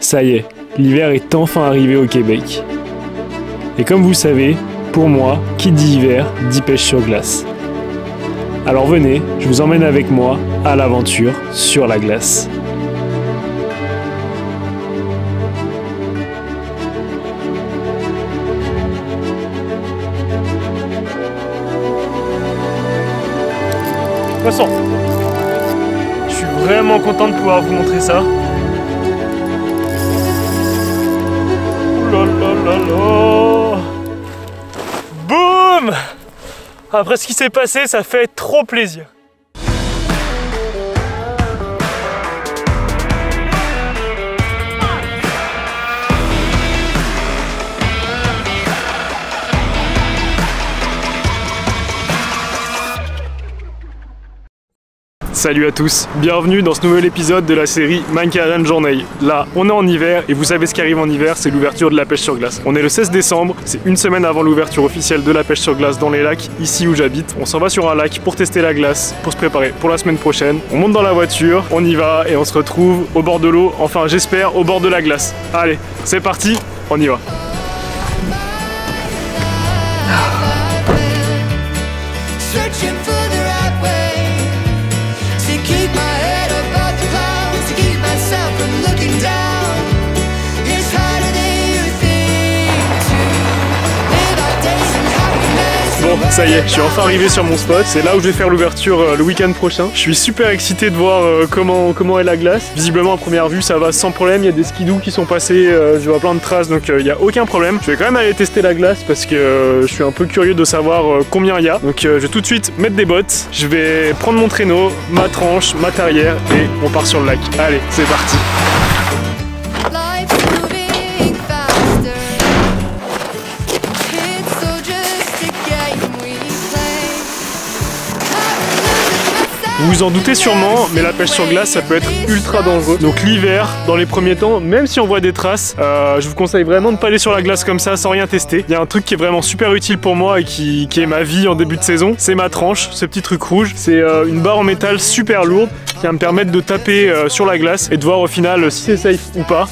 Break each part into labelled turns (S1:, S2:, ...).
S1: Ça y est, l'hiver est enfin arrivé au Québec. Et comme vous le savez, pour moi, qui dit hiver, dit pêche sur glace. Alors venez, je vous emmène avec moi à l'aventure sur la glace. Poisson. Je suis vraiment content de pouvoir vous montrer ça. Boum! Après ce qui s'est passé, ça fait trop plaisir. Salut à tous, bienvenue dans ce nouvel épisode de la série Mankaran Journey. Là, on est en hiver et vous savez ce qui arrive en hiver, c'est l'ouverture de la pêche sur glace. On est le 16 décembre, c'est une semaine avant l'ouverture officielle de la pêche sur glace dans les lacs, ici où j'habite. On s'en va sur un lac pour tester la glace, pour se préparer pour la semaine prochaine. On monte dans la voiture, on y va et on se retrouve au bord de l'eau, enfin j'espère au bord de la glace. Allez, c'est parti, on y va. Bon, ça y est, je suis enfin arrivé sur mon spot. C'est là où je vais faire l'ouverture le week-end prochain. Je suis super excité de voir comment est la glace. Visiblement, à première vue, ça va sans problème. Il y a des skidoo qui sont passés. Je vois plein de traces, donc il n'y a aucun problème. Je vais quand même aller tester la glace parce que je suis un peu curieux de savoir combien il y a. Donc je vais tout de suite mettre des bottes. Je vais prendre mon traîneau, ma tranche, ma tarière et on part sur le lac. Allez, c'est parti. Vous vous en doutez sûrement, mais la pêche sur glace, ça peut être ultra dangereux. Donc l'hiver, dans les premiers temps, même si on voit des traces, je vous conseille vraiment de ne pas aller sur la glace comme ça sans rien tester. Il y a un truc qui est vraiment super utile pour moi et qui est ma vie en début de saison, c'est ma tranche, ce petit truc rouge. C'est une barre en métal super lourde qui va me permettre de taper sur la glace et de voir au final si c'est safe ou pas.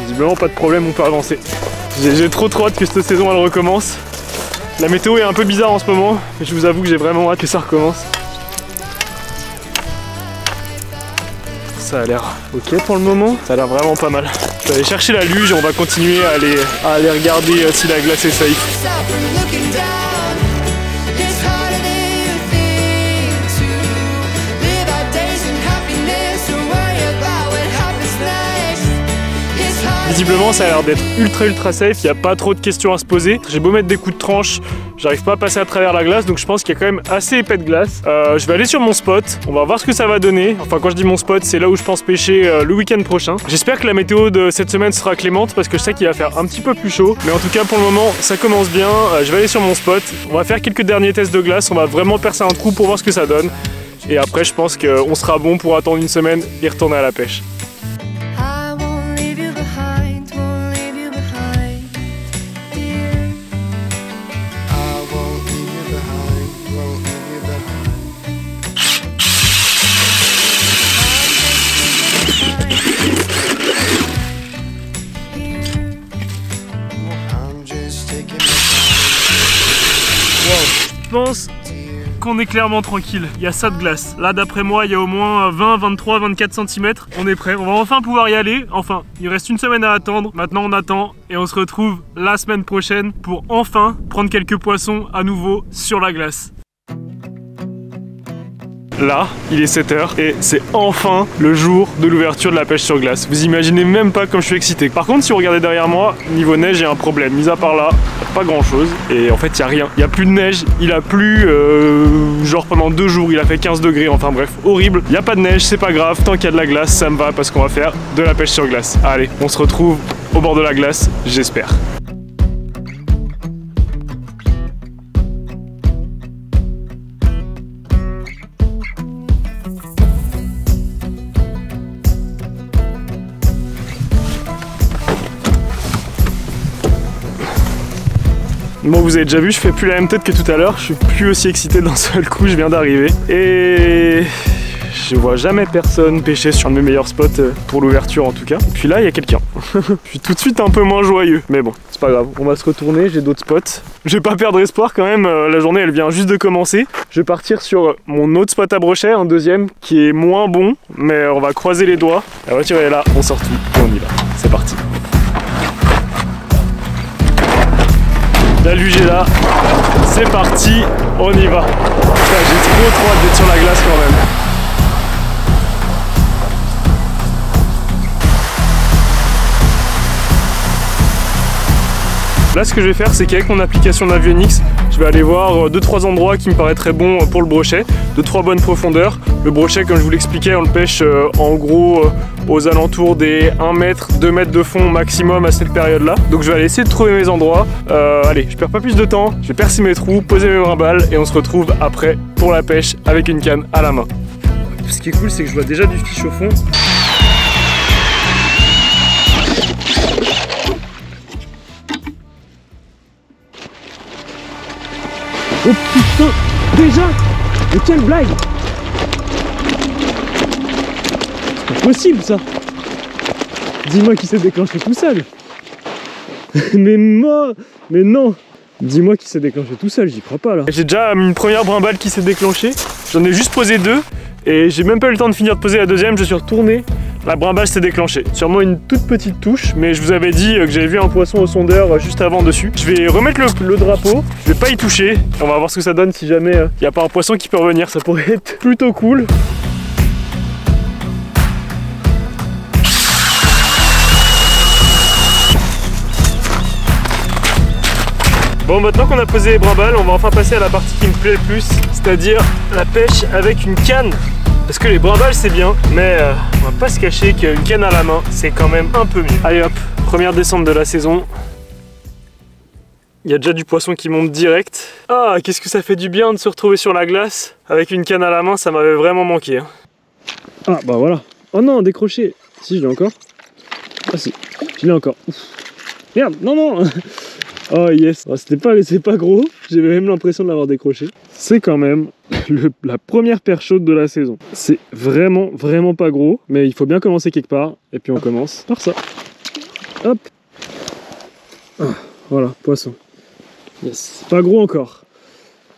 S1: Visiblement pas de problème, on peut avancer. J'ai trop hâte que cette saison elle recommence. La météo est un peu bizarre en ce moment, mais je vous avoue que j'ai vraiment hâte que ça recommence. Ça a l'air ok pour le moment, ça a l'air vraiment pas mal. Je vais aller chercher la luge et on va continuer à aller regarder si la glace est safe. Visiblement ça a l'air d'être ultra safe, il n'y a pas trop de questions à se poser. J'ai beau mettre des coups de tranche, j'arrive pas à passer à travers la glace, donc je pense qu'il y a quand même assez épais de glace. Je vais aller sur mon spot, on va voir ce que ça va donner. Enfin quand je dis mon spot, c'est là où je pense pêcher le week-end prochain. J'espère que la météo de cette semaine sera clémente parce que je sais qu'il va faire un petit peu plus chaud. Mais en tout cas pour le moment ça commence bien, je vais aller sur mon spot. On va faire quelques derniers tests de glace, on va vraiment percer un trou pour voir ce que ça donne. Et après je pense qu'on sera bon pour attendre une semaine et retourner à la pêche. Je pense qu'on est clairement tranquille, il y a ça de glace. Là d'après moi il y a au moins 20, 23, 24 cm. On est prêt, on va enfin pouvoir y aller. Enfin, il reste une semaine à attendre. Maintenant on attend et on se retrouve la semaine prochaine pour enfin prendre quelques poissons à nouveau sur la glace. Là, il est 7 h et c'est enfin le jour de l'ouverture de la pêche sur glace. Vous imaginez même pas comme je suis excité. Par contre, si vous regardez derrière moi, niveau neige, il y a un problème. Mis à part là, pas grand chose. Et en fait, il n'y a rien. Il n'y a plus de neige. Il a plu genre pendant 2 jours. Il a fait 15 degrés. Enfin bref, horrible. Il n'y a pas de neige, c'est pas grave. Tant qu'il y a de la glace, ça me va parce qu'on va faire de la pêche sur glace. Allez, on se retrouve au bord de la glace, j'espère. Bon, vous avez déjà vu, je fais plus la même tête que tout à l'heure, je suis plus aussi excité d'un seul coup, je viens d'arriver. Et Je vois jamais personne pêcher sur un de mes meilleurs spots pour l'ouverture en tout cas. Et puis là, il y a quelqu'un. Je suis tout de suite un peu moins joyeux. Mais bon, c'est pas grave. On va se retourner, j'ai d'autres spots. Je vais pas perdre espoir quand même. La journée, elle vient juste de commencer. Je vais partir sur mon autre spot à brochet, un deuxième, qui est moins bon. Mais on va croiser les doigts. La voiture est là, on sort tout et on y va. C'est parti. La luge est là, c'est parti, on y va. J'ai trop hâte d'être sur la glace quand même. Là, ce que je vais faire, c'est qu'avec mon application Navionics, je vais aller voir 2-3 endroits qui me paraîtraient bons pour le brochet, de 3 bonnes profondeurs. Le brochet, comme je vous l'expliquais, on le pêche en gros aux alentours des 1 mètre, 2 mètres de fond maximum à cette période-là. Donc je vais aller essayer de trouver mes endroits. Allez, je perds pas plus de temps, je vais percer mes trous, poser mes brimbales et on se retrouve après pour la pêche avec une canne à la main. Ce qui est cool, c'est que je vois déjà du fiche au fond.
S2: Oh putain, déjà? Mais quelle blague! C'est pas possible ça! Dis-moi qu'il s'est déclenché tout seul! Mais moi! Mais non! Dis-moi qu'il s'est déclenché tout seul, j'y crois pas là.
S1: J'ai déjà une première brimbale qui s'est déclenchée. J'en ai juste posé 2 et j'ai même pas eu le temps de finir de poser la deuxième, je suis retourné. La brimbale s'est déclenchée. Sûrement une toute petite touche, mais je vous avais dit que j'avais vu un poisson au sondeur juste avant dessus. Je vais remettre le drapeau, je vais pas y toucher. On va voir ce que ça donne si jamais il n'y a pas un poisson qui peut revenir. Ça pourrait être plutôt cool. Bon, maintenant qu'on a posé les brimbales, on va enfin passer à la partie qui me plaît le plus, c'est-à-dire la pêche avec une canne. Parce que les brimbales c'est bien, mais on va pas se cacher qu'une canne à la main c'est quand même un peu mieux. Allez hop, première descente de la saison. Il y a déjà du poisson qui monte direct. Ah, qu'est-ce que ça fait du bien de se retrouver sur la glace avec une canne à la main, ça m'avait vraiment manqué. Hein.
S2: Ah bah voilà. Oh non, décroché. Si, je l'ai encore. Ah si, je l'ai encore. Ouf. Merde, non non. Oh yes, oh, c'est pas gros, j'avais même l'impression de l'avoir décroché. C'est quand même la première perche chaude de la saison. C'est vraiment pas gros, mais il faut bien commencer quelque part. Et puis on commence par ça. Hop. Ah, voilà, poisson. Yes, pas gros encore.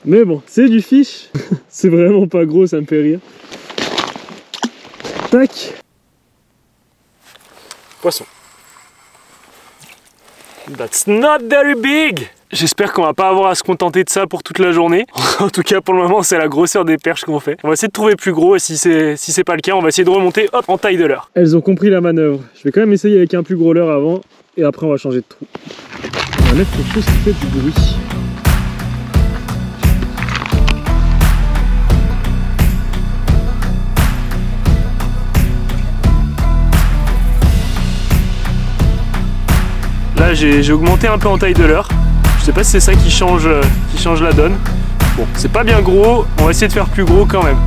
S2: Mais bon, c'est du fish. C'est vraiment pas gros, ça me fait rire. Tac.
S1: Poisson. That's not very big! J'espère qu'on va pas avoir à se contenter de ça pour toute la journée. En tout cas, pour le moment, c'est la grosseur des perches qu'on fait. On va essayer de trouver plus gros et si c'est pas le cas, on va essayer de remonter hop, en taille de leurre.
S2: Elles ont compris la manœuvre. Je vais quand même essayer avec un plus gros leurre avant et après on va changer de trou. On va mettre quelque chose qui fait du bruit.
S1: Là, j'ai augmenté un peu en taille de leurre. Je sais pas si c'est ça qui change la donne. Bon, c'est pas bien gros, on va essayer de faire plus gros quand même.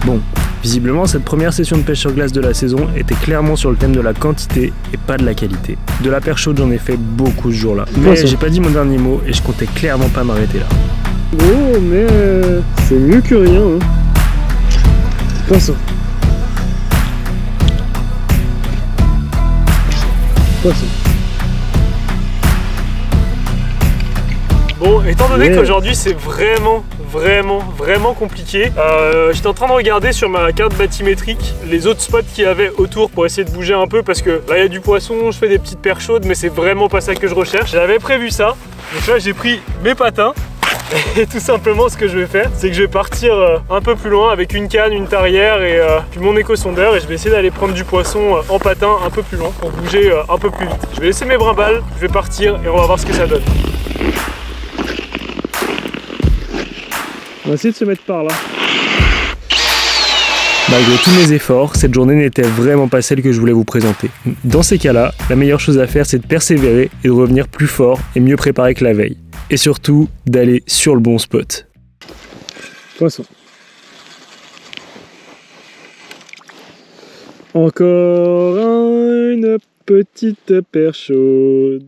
S3: Bon, visiblement cette première session de pêche sur glace de la saison était clairement sur le thème de la quantité et pas de la qualité. De la perche chaude, j'en ai fait beaucoup ce jour-là. Mais j'ai pas dit mon dernier mot et je comptais clairement pas m'arrêter là.
S2: Oh mais c'est mieux que rien hein. Poisson. Poisson.
S1: Bon, étant donné qu'aujourd'hui c'est vraiment compliqué, j'étais en train de regarder sur ma carte bathymétrique les autres spots qu'il y avait autour pour essayer de bouger un peu parce que là il y a du poisson, je fais des petites perches chaudes mais c'est vraiment pas ça que je recherche. J'avais prévu ça, donc là j'ai pris mes patins et tout simplement ce que je vais faire c'est que je vais partir un peu plus loin avec une canne, une tarière et puis mon éco-sondeur et je vais essayer d'aller prendre du poisson en patin un peu plus loin pour bouger un peu plus vite. Je vais laisser mes brimbales, je vais partir et on va voir ce que ça donne.
S2: On va essayer de se mettre par là.
S3: Malgré tous mes efforts, cette journée n'était vraiment pas celle que je voulais vous présenter. Dans ces cas-là, la meilleure chose à faire, c'est de persévérer et de revenir plus fort et mieux préparé que la veille. Et surtout, d'aller sur le bon spot.
S2: Poisson. Encore une petite perche chaude.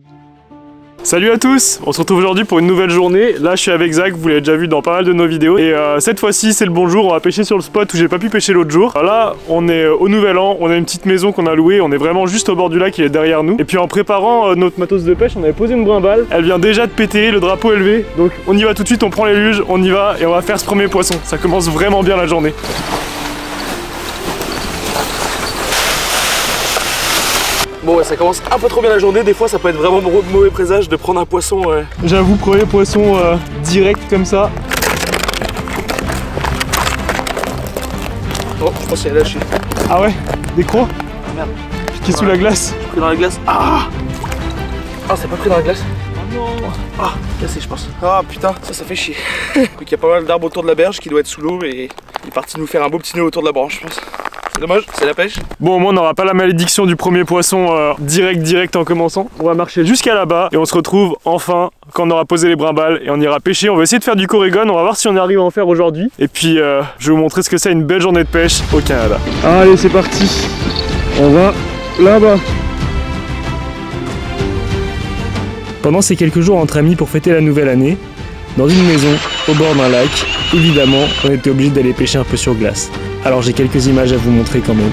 S1: Salut à tous, on se retrouve aujourd'hui pour une nouvelle journée. Là je suis avec Zach, vous l'avez déjà vu dans pas mal de nos vidéos. Et cette fois-ci c'est le bon jour, on va pêcher sur le spot où j'ai pas pu pêcher l'autre jour. Là on est au Nouvel An, on a une petite maison qu'on a louée, on est vraiment juste au bord du lac, il est derrière nous. Et puis en préparant notre matos de pêche, on avait posé une brimballe. Elle vient déjà de péter, le drapeau est levé. Donc on y va tout de suite, on prend les luges, on y va et on va faire ce premier poisson. Ça commence vraiment bien la journée.
S4: Bon ouais, ça commence un peu trop bien la journée, des fois ça peut être vraiment mauvais présage de prendre un poisson.
S1: J'avoue, premier poisson direct comme ça.
S4: Oh, je pense qu'il a lâché.
S1: Ah ouais, des crocs.
S4: Merde.
S1: Qui est sous la glace.
S4: Pris dans la glace. Ah, c'est pas pris dans la glace.
S1: Oh non.
S4: Ah, cassé je pense. Ah putain, ça fait chier. Donc il y a pas mal d'arbres autour de la berge qui doit être sous l'eau et il est parti nous faire un beau petit nœud autour de la branche je pense. C'est dommage, c'est la pêche.
S1: Bon, au moins on n'aura pas la malédiction du premier poisson direct en commençant. On va marcher jusqu'à là-bas et on se retrouve enfin quand on aura posé les brimballes et on ira pêcher. On va essayer de faire du Corégon, on va voir si on arrive à en faire aujourd'hui. Et puis je vais vous montrer ce que c'est une belle journée de pêche au Canada.
S2: Allez, c'est parti. On va là-bas.
S3: Pendant ces quelques jours entre amis pour fêter la nouvelle année, dans une maison, au bord d'un lac, évidemment, on était obligé d'aller pêcher un peu sur glace. Alors j'ai quelques images à vous montrer quand même.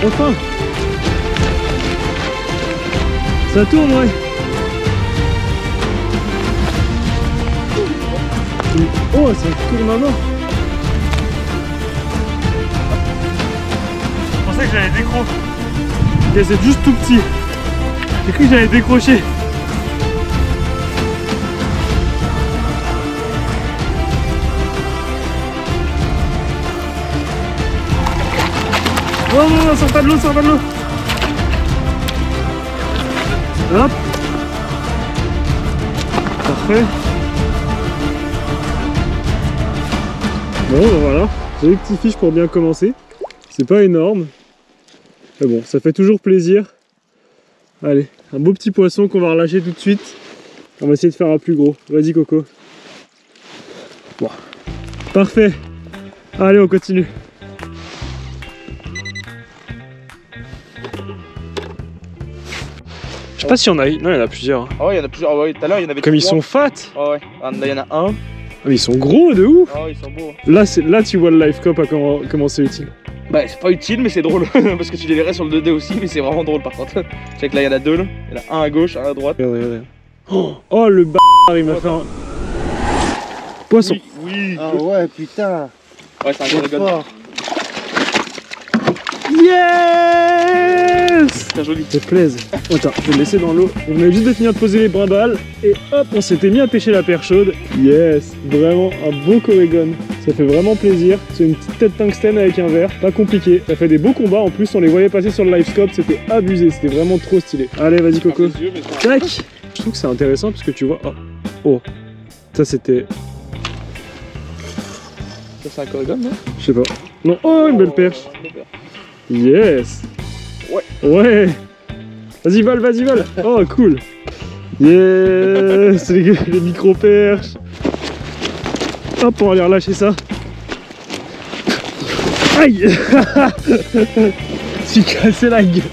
S2: Enfin. Ça tourne, ouais. Oh, ça tourne à mort.
S1: Je pensais que j'allais décrocher. Ok, c'est juste tout petit. J'ai cru que j'allais décrocher.
S2: Oh non, non, sors pas de l'eau, sors pas de l'eau. Hop. Parfait. Bon, ben voilà. J'ai les petits fiches pour bien commencer. C'est pas énorme. Mais bon, ça fait toujours plaisir. Allez, un beau petit poisson qu'on va relâcher tout de suite. On va essayer de faire un plus gros. Vas-y, Coco. Bon. Parfait. Allez, on continue. Je sais pas si on a... Non, il y en a plusieurs.
S4: Ah ouais, il y en a plusieurs. Ah ouais, tout à l'heure il y en avait
S2: Comme ils
S4: 3.
S2: sont fat.
S4: Ah ouais, là il y en a un.
S2: Ah, mais ils sont gros de ouf.
S4: Ah ouais, ils sont beaux.
S2: Là tu vois le live cop à comment c'est utile.
S4: Bah c'est pas utile mais c'est drôle parce que tu les verrais sur le 2D aussi mais c'est vraiment drôle par contre. Je sais que là il y en a deux là. Il y en a un à gauche, un à droite.
S2: Regardez. Oh le bâtard, il m'a fait un... Poisson.
S4: Oui.
S5: Ah ouais, putain.
S4: Ouais, c'est un gros
S5: C'est
S4: gars.
S5: fort.
S2: Yes.
S4: C'est joli.
S2: Ça te plaise. Attends, je vais le laisser dans l'eau. On venait juste de finir de poser les brimballes et hop, on s'était mis à pêcher la perche chaude. Yes, vraiment un beau Corégon. Ça fait vraiment plaisir. C'est une petite tête tungstène avec un verre, pas compliqué. Ça fait des beaux combats. En plus, on les voyait passer sur le livescope, c'était abusé, c'était vraiment trop stylé. Allez, vas-y Coco. Tac. Je trouve que c'est intéressant parce que tu vois. Oh, ça c'était.
S4: Ça c'est un Corégon non?
S2: Je sais pas. Non. Oh, une belle perche. Yes. Ouais. Vas-y vole, vas-y vole. Oh cool. Yes. Les micro-perches. Hop, on va aller relâcher ça. Aïe. J'ai cassé la gueule.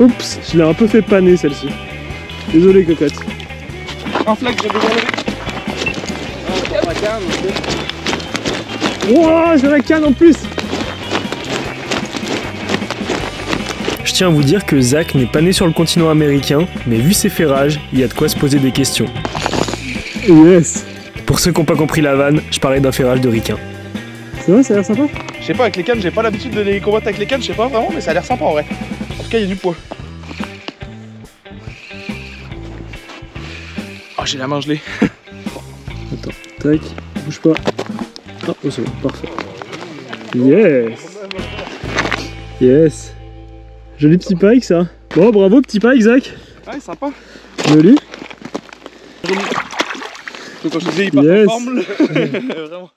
S2: Oups, je l'ai un peu fait paner celle-ci. Désolé cocotte.
S4: Un flag, j'ai besoin de lever.
S2: Wouah, j'ai la canne en plus.
S3: Je tiens à vous dire que Zach n'est pas né sur le continent américain, mais vu ses ferrages, il y a de quoi se poser des questions.
S2: Yes.
S3: Pour ceux qui n'ont pas compris la vanne, je parlais d'un ferrage de ricain.
S2: C'est vrai, ça a l'air sympa.
S4: Je sais pas, avec les cannes, j'ai pas l'habitude de les combattre avec les cannes, je sais pas vraiment, mais ça a l'air sympa en vrai. En tout cas, il y a du poids. Oh, j'ai la main gelée.
S2: Attends, tac, bouge pas. Ah, oh, c'est bon, parfait. Yes. Yes. Joli petit pike ça. Bon, bravo petit pike Zach.
S4: Ouais, sympa.
S2: Joli.
S4: Donc quand je disais il part
S2: Yes.
S4: en forme, vraiment.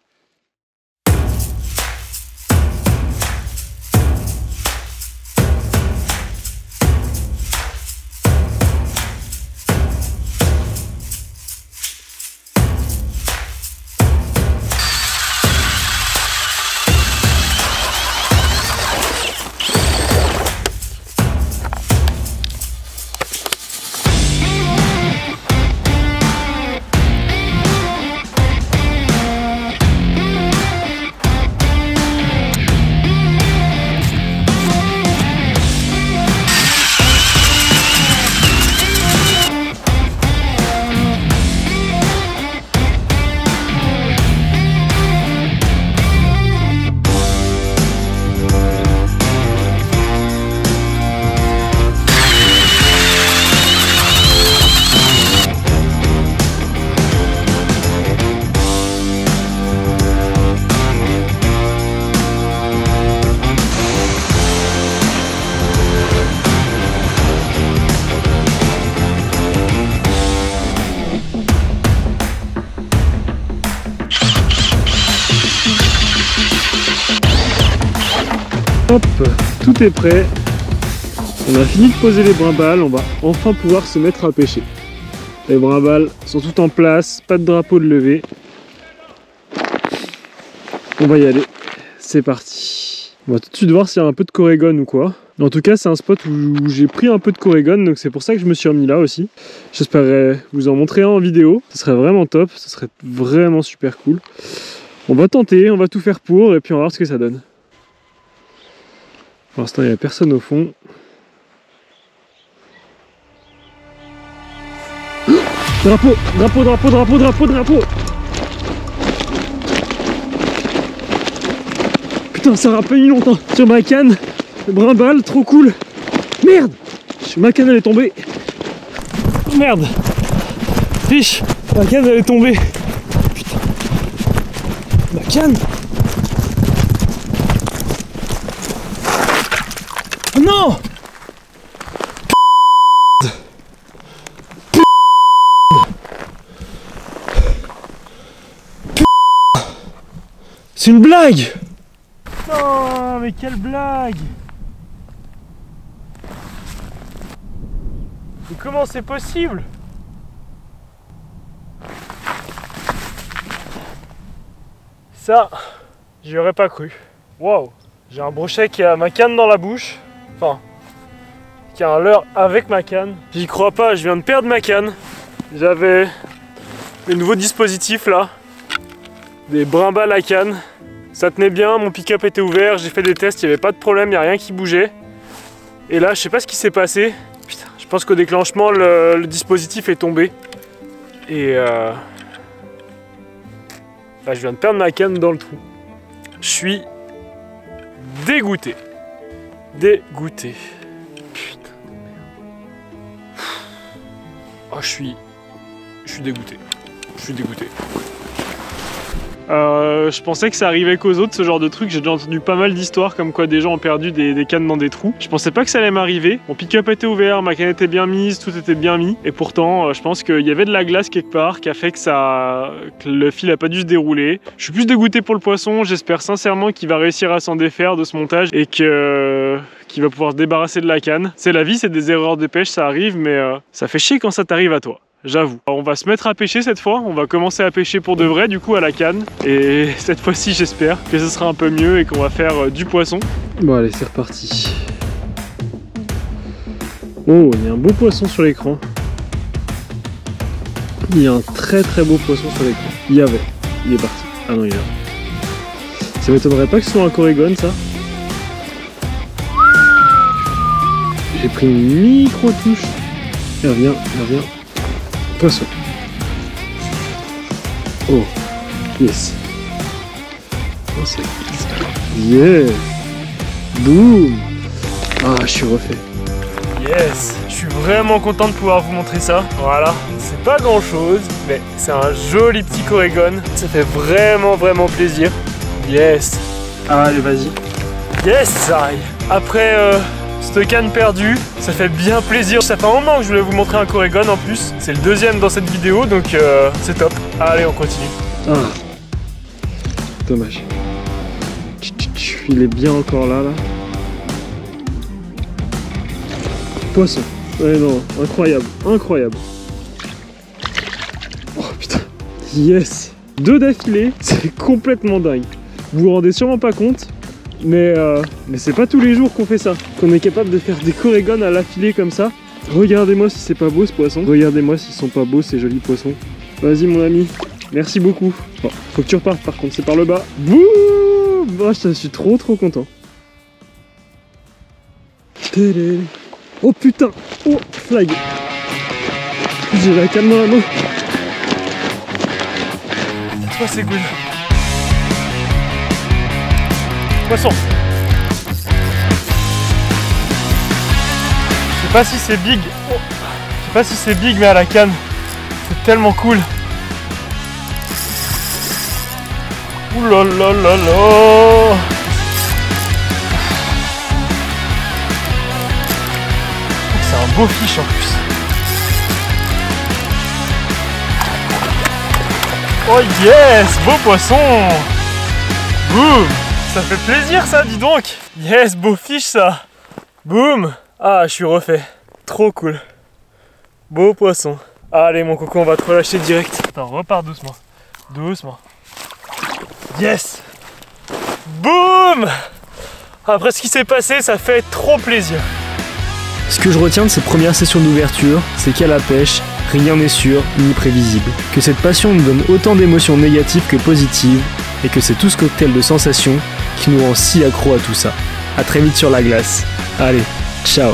S2: Hop, tout est prêt. On a fini de poser les brimbales, on va enfin pouvoir se mettre à pêcher. Les brimbales sont toutes en place, pas de drapeau de lever. On va y aller, c'est parti. On va tout de suite voir s'il y a un peu de corégone ou quoi. En tout cas, c'est un spot où j'ai pris un peu de corégone, donc c'est pour ça que je me suis remis là aussi. J'espérais vous en montrer un en vidéo, ce serait vraiment top, ce serait vraiment super cool. On va tenter, on va tout faire pour, et puis on va voir ce que ça donne. Pour l'instant, il n'y a personne au fond. Drapeau, drapeau, drapeau, drapeau, drapeau, drapeau. Putain, ça aura pas mis longtemps. Sur ma canne, brimballe, trop cool. Merde, ma canne elle est tombée. Merde. Fiche, ma canne elle est tombée. Putain. Ma canne. Oh non. C'est une blague! Non, mais quelle blague! Mais comment c'est possible? Ça, j'y aurais pas cru. Waouh! J'ai un brochet qui a ma canne dans la bouche. Enfin, qui a un leurre avec ma canne. J'y crois pas, je viens de perdre ma canne. J'avais les nouveaux dispositifs là. Des brimbales à canne. Ça tenait bien, mon pick-up était ouvert, j'ai fait des tests, il n'y avait pas de problème, il n'y a rien qui bougeait. Et là, je sais pas ce qui s'est passé. Putain, je pense qu'au déclenchement, le dispositif est tombé. Et là, je viens de perdre ma canne dans le trou. Je suis dégoûté. Dégoûté. Putain de merde. Oh, je suis dégoûté. Je suis dégoûté. Je pensais que ça arrivait qu'aux autres, ce genre de truc. J'ai déjà entendu pas mal d'histoires comme quoi des gens ont perdu des cannes dans des trous. Je pensais pas que ça allait m'arriver. Mon pick-up était ouvert, ma canne était bien mise, tout était bien mis. Et pourtant, je pense qu'il y avait de la glace quelque part qui a fait que le fil a pas dû se dérouler. Je suis plus dégoûté pour le poisson. J'espère sincèrement qu'il va réussir à s'en défaire de ce montage et qu'il va pouvoir se débarrasser de la canne. C'est la vie, c'est des erreurs de pêche, ça arrive, mais ça fait chier quand ça t'arrive à toi. J'avoue. On va se mettre à pêcher cette fois, on va commencer à pêcher pour de vrai du coup à la canne. Et cette fois-ci j'espère que ce sera un peu mieux et qu'on va faire du poisson. Bon allez, c'est reparti. Oh, il y a un beau poisson sur l'écran. Il y a un très très beau poisson sur l'écran. Il est parti. Ah non, il est là. Ça m'étonnerait pas que ce soit un corégone ça. J'ai pris une micro-touche. Il revient. Poisson. Oh, yes. Oh, c'est... Yeah. Boum. Ah, je suis refait.
S1: Yes! Je suis vraiment content de pouvoir vous montrer ça. Voilà, c'est pas grand chose, mais c'est un joli petit Corégon. Ça fait vraiment plaisir. Yes!
S2: Allez, vas-y.
S1: Yes! Après cette canne perdue, ça fait bien plaisir. Ça fait un moment que je voulais vous montrer un Corégon en plus. C'est le deuxième dans cette vidéo, donc c'est top. Allez, on continue.
S2: Ah. Dommage. Il est bien encore là. Poisson. Ouais, non, incroyable, incroyable. Oh putain. Yes. 2 d'affilée, c'est complètement dingue. Vous vous rendez sûrement pas compte, mais c'est pas tous les jours qu'on fait ça. Qu'on est capable de faire des Corégons à l'affilée comme ça. Regardez-moi si c'est pas beau ce poisson. Regardez-moi s'ils sont pas beaux ces jolis poissons. Vas-y mon ami. Merci beaucoup. Bon, faut que tu repartes par contre, c'est par le bas. Boum! Oh, je suis trop content. Oh putain! Oh, flag! J'ai la canne dans la main.
S1: Cette fois c'est good. Poisson. Je sais pas si c'est big. Oh. Je sais pas si c'est big mais à la canne. C'est tellement cool. Ouh là là là là. C'est un beau fiche en plus. Oh yes, beau poisson. Boum. Ça fait plaisir ça, dis donc. Yes, beau fiche ça. Boum. Ah, je suis refait. Trop cool. Beau poisson. Allez mon coco, on va te relâcher direct. Attends, repars doucement. Doucement. Yes! Boum! Après ce qui s'est passé, ça fait trop plaisir.
S3: Ce que je retiens de cette première session d'ouverture, c'est qu'à la pêche, rien n'est sûr ni prévisible. Que cette passion nous donne autant d'émotions négatives que positives, et que c'est tout ce cocktail de sensations qui nous rend si accro à tout ça. A très vite sur la glace. Allez, ciao!